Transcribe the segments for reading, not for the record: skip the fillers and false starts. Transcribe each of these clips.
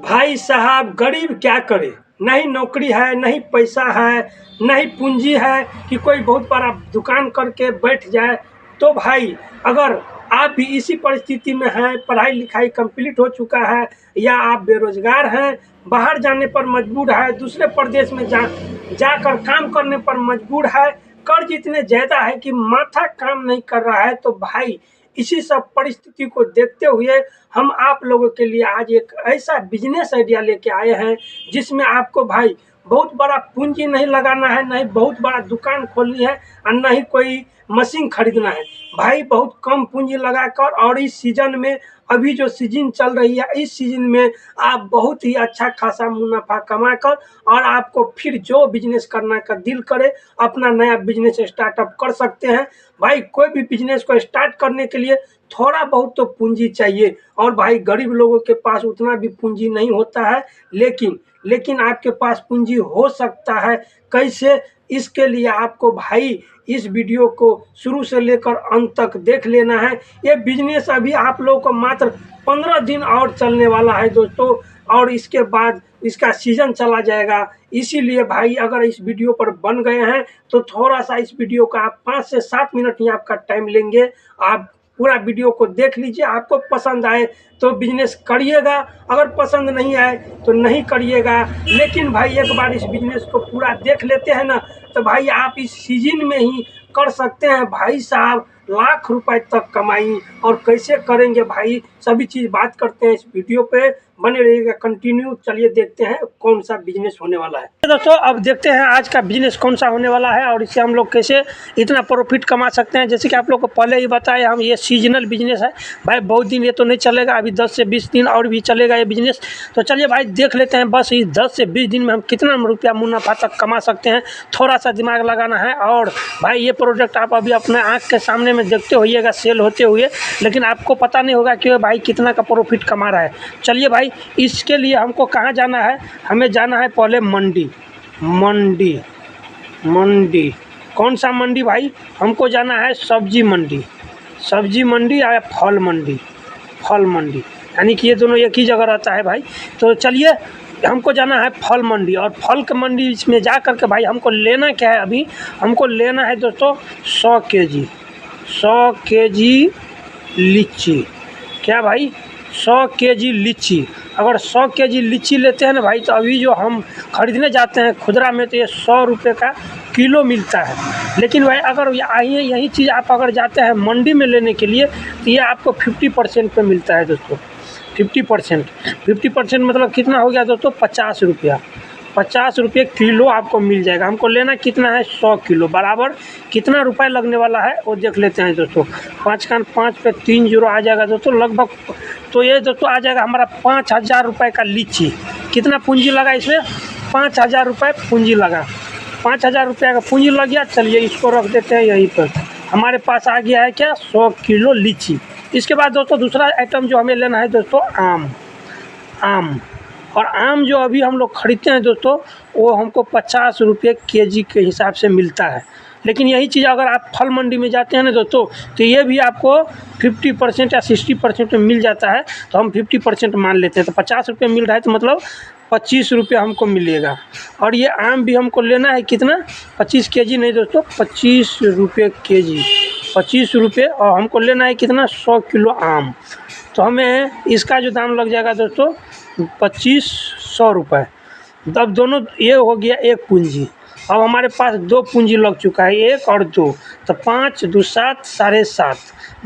भाई साहब गरीब क्या करे, नहीं नौकरी है, नहीं पैसा है, नहीं पूंजी है कि कोई बहुत बड़ा दुकान करके बैठ जाए। तो भाई अगर आप भी इसी परिस्थिति में हैं, पढ़ाई लिखाई कंप्लीट हो चुका है या आप बेरोजगार हैं, बाहर जाने पर मजबूर है, दूसरे प्रदेश में जाकर काम करने पर मजबूर है, कर्ज इतने ज़्यादा है कि माथा काम नहीं कर रहा है, तो भाई इसी सब परिस्थिति को देखते हुए हम आप लोगों के लिए आज एक ऐसा बिजनेस आइडिया लेके आए हैं जिसमें आपको भाई बहुत बड़ा पूंजी नहीं लगाना है, नहीं बहुत बड़ा दुकान खोलनी है और न ही कोई मशीन खरीदना है। भाई बहुत कम पूंजी लगाकर और इस सीजन में, अभी जो सीजन चल रही है, इस सीजन में आप बहुत ही अच्छा खासा मुनाफा कमाकर और आपको फिर जो बिजनेस करना का दिल करे अपना नया बिजनेस स्टार्टअप कर सकते हैं। भाई कोई भी बिजनेस को स्टार्ट करने के लिए थोड़ा बहुत तो पूंजी चाहिए और भाई गरीब लोगों के पास उतना भी पूंजी नहीं होता है, लेकिन आपके पास पूंजी हो सकता है। कैसे? इसके लिए आपको भाई इस वीडियो को शुरू से लेकर अंत तक देख लेना है। ये बिजनेस अभी आप लोगों को मात्र 15 दिन और चलने वाला है दोस्तों, और इसके बाद इसका सीजन चला जाएगा। इसीलिए भाई अगर इस वीडियो पर बन गए हैं तो थोड़ा सा इस वीडियो का आप 5 से 7 मिनट ही आपका टाइम लेंगे, आप पूरा वीडियो को देख लीजिए। आपको पसंद आए तो बिजनेस करिएगा, अगर पसंद नहीं आए तो नहीं करिएगा। लेकिन भाई एक बार इस बिजनेस को पूरा देख लेते हैं ना, तो भाई आप इस सीजन में ही कर सकते हैं भाई साहब लाख रुपए तक कमाई। और कैसे करेंगे भाई, सभी चीज़ बात करते हैं। इस वीडियो पे बने रहिएगा कंटिन्यू। चलिए देखते हैं कौन सा बिजनेस होने वाला है दोस्तों। अब देखते हैं आज का बिजनेस कौन सा होने वाला है और इससे हम लोग कैसे इतना प्रॉफिट कमा सकते हैं। जैसे कि आप लोग को पहले ही बताया, हम ये सीजनल बिजनेस है भाई, बहुत दिन ये तो नहीं चलेगा, अभी 10 से 20 दिन और भी चलेगा ये बिजनेस। तो चलिए भाई देख लेते हैं बस इस 10 से 20 दिन में हम कितना रुपया मुनाफा तक कमा सकते हैं। थोड़ा सा दिमाग लगाना है। और भाई ये प्रोडक्ट आप अभी अपने आँख के सामने में देखते होइएगा सेल होते हुए, लेकिन आपको पता नहीं होगा कि भाई कितना का प्रॉफिट कमा रहा है। चलिए भाई इसके लिए हमको कहाँ जाना है, हमें जाना है पहले मंडी। कौन सा मंडी भाई? हमको जाना है सब्जी मंडी या फल मंडी, यानी कि ये दोनों एक ही जगह रहता है भाई। तो चलिए हमको जाना है फल मंडी, और फल के मंडी में जा कर के भाई हमको लेना क्या है, अभी हमको लेना है दोस्तों 100 केजी लीची। क्या भाई? 100 केजी लीची। अगर 100 केजी लीची लेते हैं ना भाई, तो अभी जो हम खरीदने जाते हैं खुदरा में तो ये 100 रुपये का किलो मिलता है। लेकिन भाई अगर यही चीज़ आप अगर जाते हैं मंडी में लेने के लिए तो ये आपको 50% पे मिलता है दोस्तों। 50% मतलब कितना हो गया दोस्तों? 50 रुपया। 50 रुपये किलो आपको मिल जाएगा। हमको लेना कितना है? 100 किलो। बराबर कितना रुपए लगने वाला है वो देख लेते हैं दोस्तों। 5 का 5 पे 3 जीरो आ जाएगा दोस्तों लगभग। तो ये दोस्तों आ जाएगा हमारा 5000 रुपये का लीची। कितना पूंजी लगा इसमें? 5000 रुपये पूंजी लगा। 5000 रुपये का पूंजी लग गया। चलिए इसको रख देते हैं यहीं पर। हमारे पास आ गया है क्या? 100 किलो लीची। इसके बाद दोस्तों दूसरा आइटम जो हमें लेना है दोस्तों, आम। और आम जो अभी हम लोग खरीदते हैं दोस्तों, वो हमको 50 रुपये केजी के हिसाब से मिलता है। लेकिन यही चीज़ अगर आप फल मंडी में जाते हैं ना दोस्तों, तो ये भी आपको 50% या 60% में मिल जाता है। तो हम 50% मान लेते हैं। तो 50 रुपये मिल रहा है तो मतलब 25 रुपये हमको मिलेगा। और ये आम भी हमको लेना है कितना? 25 केजी नहीं दोस्तों, 25 रुपये केजी। 25 रुपये। और हमको लेना है कितना? 100 किलो आम। तो हमें इसका जो दाम लग जाएगा दोस्तों 2500 रुपये। अब दोनों ये हो गया एक पूंजी। अब हमारे पास 2 पूंजी लग चुका है, 1 और 2। तो 5 2 7 7.5,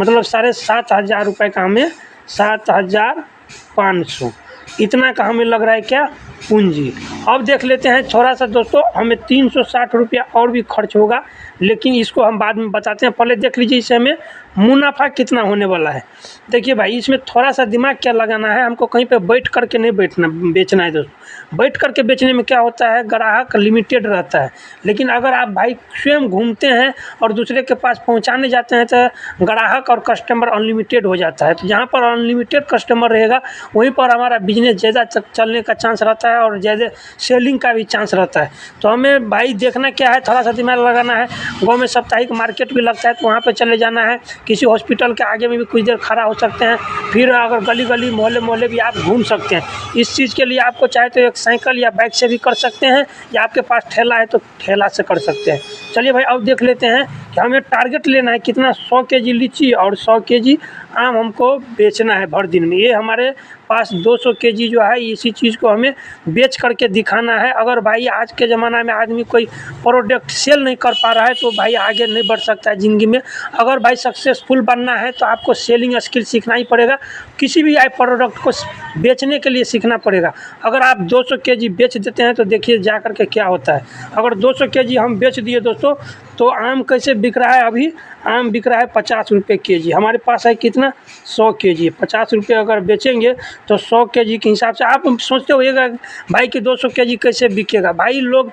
मतलब 7,500 रुपये का हमें 7,500 इतना का हमें लग रहा है क्या? पूंजी। अब देख लेते हैं थोड़ा सा दोस्तों, हमें 360 रुपया और भी खर्च होगा, लेकिन इसको हम बाद में बताते हैं। पहले देख लीजिए इससे हमें मुनाफा कितना होने वाला है। देखिए भाई इसमें थोड़ा सा दिमाग क्या लगाना है, हमको कहीं पे बैठ करके नहीं बेचना है दोस्तों। बैठ करके बेचने में क्या होता है, ग्राहक लिमिटेड रहता है। लेकिन अगर आप भाई स्वयं घूमते हैं और दूसरे के पास पहुंचाने जाते हैं तो ग्राहक और कस्टमर अनलिमिटेड हो जाता है। तो जहाँ पर अनलिमिटेड कस्टमर रहेगा वहीं पर हमारा बिजनेस ज़्यादा चलने का चांस रहता है और ज़्यादा सेलिंग का भी चांस रहता है। तो हमें भाई देखना क्या है, थोड़ा सा दिमाग लगाना है। गाँव में साप्ताहिक मार्केट भी लगता है तो वहाँ पर चले जाना है, किसी हॉस्पिटल के आगे में भी कुछ देर खड़ा हो सकते हैं। फिर अगर गली गली मोहल्ले मोहल्ले भी आप घूम सकते हैं। इस चीज़ के लिए आपको चाहे तो एक साइकिल या बाइक से भी कर सकते हैं, या आपके पास ठेला है तो ठेला से कर सकते हैं। चलिए भाई, अब देख लेते हैं कि हमें टारगेट लेना है कितना, 100 केजी लीची और 100 केजी आम हमको बेचना है भर दिन में। ये हमारे पास 200 केजी जो है, इसी चीज़ को हमें बेच करके दिखाना है। अगर भाई आज के ज़माना में आदमी कोई प्रोडक्ट सेल नहीं कर पा रहा है तो भाई आगे नहीं बढ़ सकता है ज़िंदगी में। अगर भाई सक्सेसफुल बनना है तो आपको सेलिंग स्किल सीखना ही पड़ेगा, किसी भी प्रोडक्ट को बेचने के लिए सीखना पड़ेगा। अगर आप 200 केजी बेच देते हैं तो देखिए जा कर के क्या होता है। अगर 200 केजी हम बेच दिए दोस्तों, तो आम कैसे बिक रहा है, अभी आम बिक रहा है 50 रुपये केजी। हमारे पास है कितना, 100 केजी। 50 रुपये अगर बेचेंगे तो 100 केजी के हिसाब से आप सोचते होइएगा भाई कि 200 केजी कैसे बिकेगा। भाई लोग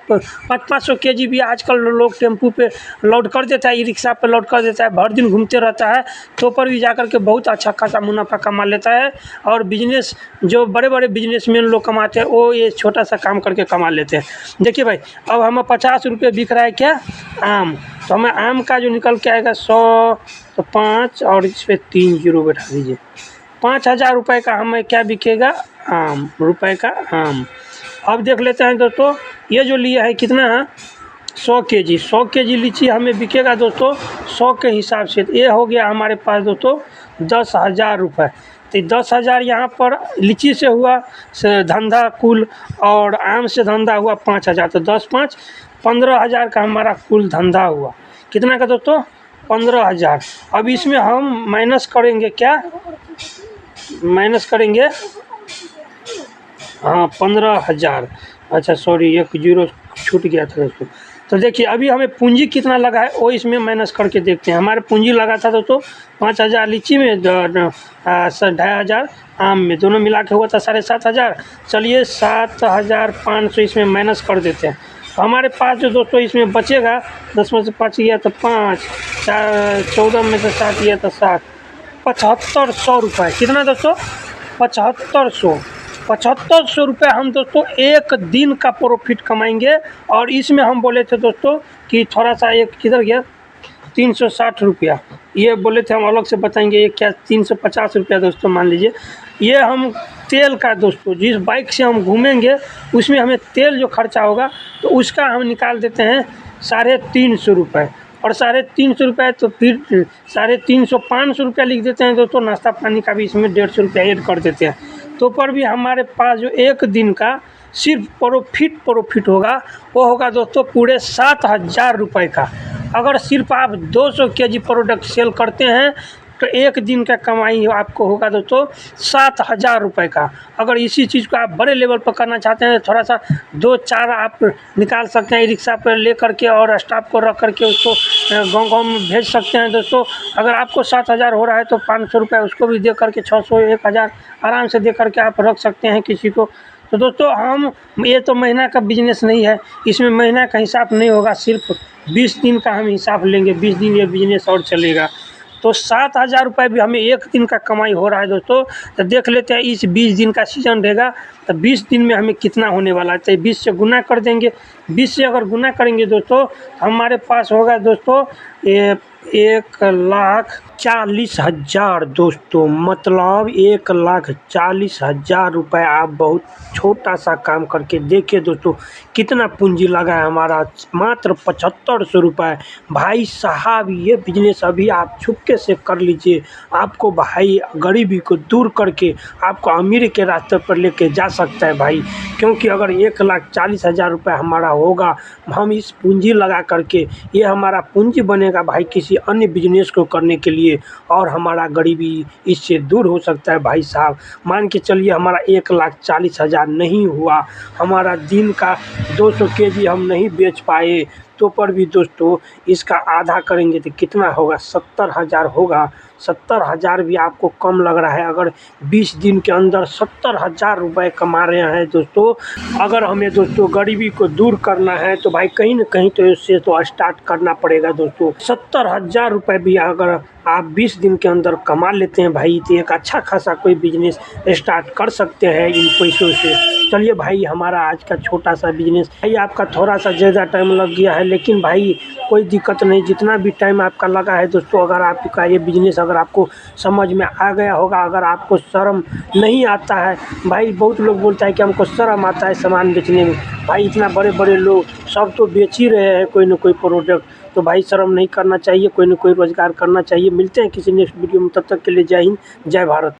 500 केजी भी आजकल लोग टेम्पू पे लोड कर देता है, ई रिक्शा पे लोड कर देता है, भर दिन घूमते रहता है, तो पर भी जा कर के बहुत अच्छा खासा मुनाफा कमा लेता है। और बिजनेस जो बड़े बड़े बिजनेसमैन लोग कमाते हैं, वो ये छोटा सा काम करके कमा लेते हैं। देखिए भाई, अब हमें 50 रुपये बिक रहा है क्या, आम। तो हमें आम का जो निकल के आएगा 100, तो 5 और इस पर 3 जीरो बैठा दीजिए, 5000 रुपये का हमें क्या बिकेगा, आम, रुपए का आम। अब देख लेते हैं दोस्तों, ये जो लिया है कितना है, 100 केजी। 100 केजी लीची हमें बिकेगा दोस्तों 100 के हिसाब से। ये हो गया हमारे पास दोस्तों 10,000 रुपये। तो 10,000 यहाँ पर लीची से हुआ से धंधा कुल, और आम से धंधा हुआ 5,000। तो 10 5 15,000 का हमारा कुल धंधा हुआ। कितना का दोस्तों, 15,000। अब इसमें हम माइनस करेंगे क्या, माइनस करेंगे, हाँ 15,000। अच्छा सॉरी, एक जीरो छूट गया था दोस्तों। तो देखिए अभी हमें पूंजी कितना लगा है वो इसमें माइनस करके देखते हैं। हमारे पूंजी लगा था दोस्तों 5,000 लीची में, 2,500 आम में, दोनों मिला के हुआ था 7,500। चलिए 7,500 इसमें माइनस कर देते हैं। तो हमारे पास जो दोस्तों इसमें बचेगा, 10 में से 5 गया तो 5, 4, 14 में से 7 गया तो 7, 7,500 रुपये। कितना दोस्तों, 7,500 रुपये हम दोस्तों एक दिन का प्रॉफिट कमाएंगे। और इसमें हम बोले थे दोस्तों कि थोड़ा सा एक किधर गया, 360 रुपया, ये बोले थे हम अलग से बताएंगे। ये क्या, 350 रुपया दोस्तों मान लीजिए। ये हम तेल का दोस्तों, जिस बाइक से हम घूमेंगे उसमें हमें तेल जो खर्चा होगा तो उसका हम निकाल देते हैं 350 रुपये। और 350 रुपये तो फिर 350, 500 रुपया लिख देते हैं दोस्तों। नाश्ता पानी का भी इसमें 150 रुपया ऐड कर देते हैं। तो पर भी हमारे पास जो एक दिन का सिर्फ प्रॉफिट होगा वो होगा दोस्तों पूरे 7,000 रुपये का। अगर सिर्फ आप 200 केजी प्रोडक्ट सेल करते हैं तो एक दिन का कमाई आपको होगा दोस्तों 7,000 रुपये का। अगर इसी चीज़ को आप बड़े लेवल पर करना चाहते हैं, थोड़ा सा 2-4 आप निकाल सकते हैं रिक्शा पर ले करके, और स्टाफ को रख करके उसको गांव में भेज सकते हैं दोस्तों। अगर आपको 7,000 हो रहा है तो 500 रुपये उसको भी दे करके 600, 1,000 आराम से दे करके आप रख सकते हैं किसी को। तो दोस्तों हम, ये तो महीना का बिजनेस नहीं है, इसमें महीना का हिसाब नहीं होगा, सिर्फ 20 दिन का हम हिसाब लेंगे। 20 दिन ये बिजनेस और चलेगा। तो 7,000 रुपये भी हमें एक दिन का कमाई हो रहा है दोस्तों। तो देख लेते हैं इस 20 दिन का सीजन रहेगा तो 20 दिन में हमें कितना होने वाला है। तो 20 से गुना कर देंगे। 20 से अगर गुना करेंगे दोस्तों हमारे पास होगा दोस्तों 1,40,000 दोस्तों, मतलब 1,40,000 रुपये। आप बहुत छोटा सा काम करके देखिए दोस्तों कितना पूंजी लगा है हमारा, मात्र 7,500 रुपये। भाई साहब ये बिजनेस अभी आप छुपके से कर लीजिए, आपको भाई गरीबी को दूर करके आपको अमीरी के रास्ते पर लेके जा सकता है भाई। क्योंकि अगर 1,40,000 रुपये हमारा होगा, हम इस पूंजी लगा करके, ये हमारा पूंजी बनेगा भाई किसी अन्य बिजनेस को करने के लिए, और हमारा गरीबी इससे दूर हो सकता है भाई साहब। मान के चलिए हमारा 1,40,000 नहीं हुआ, हमारा दिन का 200 केजी हम नहीं बेच पाए, तो पर भी दोस्तों इसका आधा करेंगे तो कितना होगा, 70,000 होगा। 70,000 भी आपको कम लग रहा है? अगर 20 दिन के अंदर 70,000 रुपये कमा रहे हैं दोस्तों। अगर हमें दोस्तों गरीबी को दूर करना है तो भाई कहीं ना कहीं तो इससे तो स्टार्ट करना पड़ेगा दोस्तों। 70,000 रुपये भी अगर आप 20 दिन के अंदर कमा लेते हैं भाई, तो एक अच्छा खासा कोई बिजनेस स्टार्ट कर सकते हैं इन पैसों से। चलिए भाई, हमारा आज का छोटा सा बिजनेस भाई, आपका थोड़ा सा ज़्यादा टाइम लग गया है, लेकिन भाई कोई दिक्कत नहीं, जितना भी टाइम आपका लगा है दोस्तों, अगर आपका ये बिजनेस अगर आपको समझ में आ गया होगा, अगर आपको शर्म नहीं आता है भाई, बहुत लोग बोलता है कि हमको शर्म आता है सामान बेचने में। भाई इतना बड़े बड़े लोग सब तो बेच ही रहे हैं कोई ना कोई प्रोडक्ट, तो भाई शर्म नहीं करना चाहिए, कोई ना कोई रोज़गार करना चाहिए। मिलते हैं किसी नेक्स्ट वीडियो में, तब तक के लिए जय हिंद, जय भारत।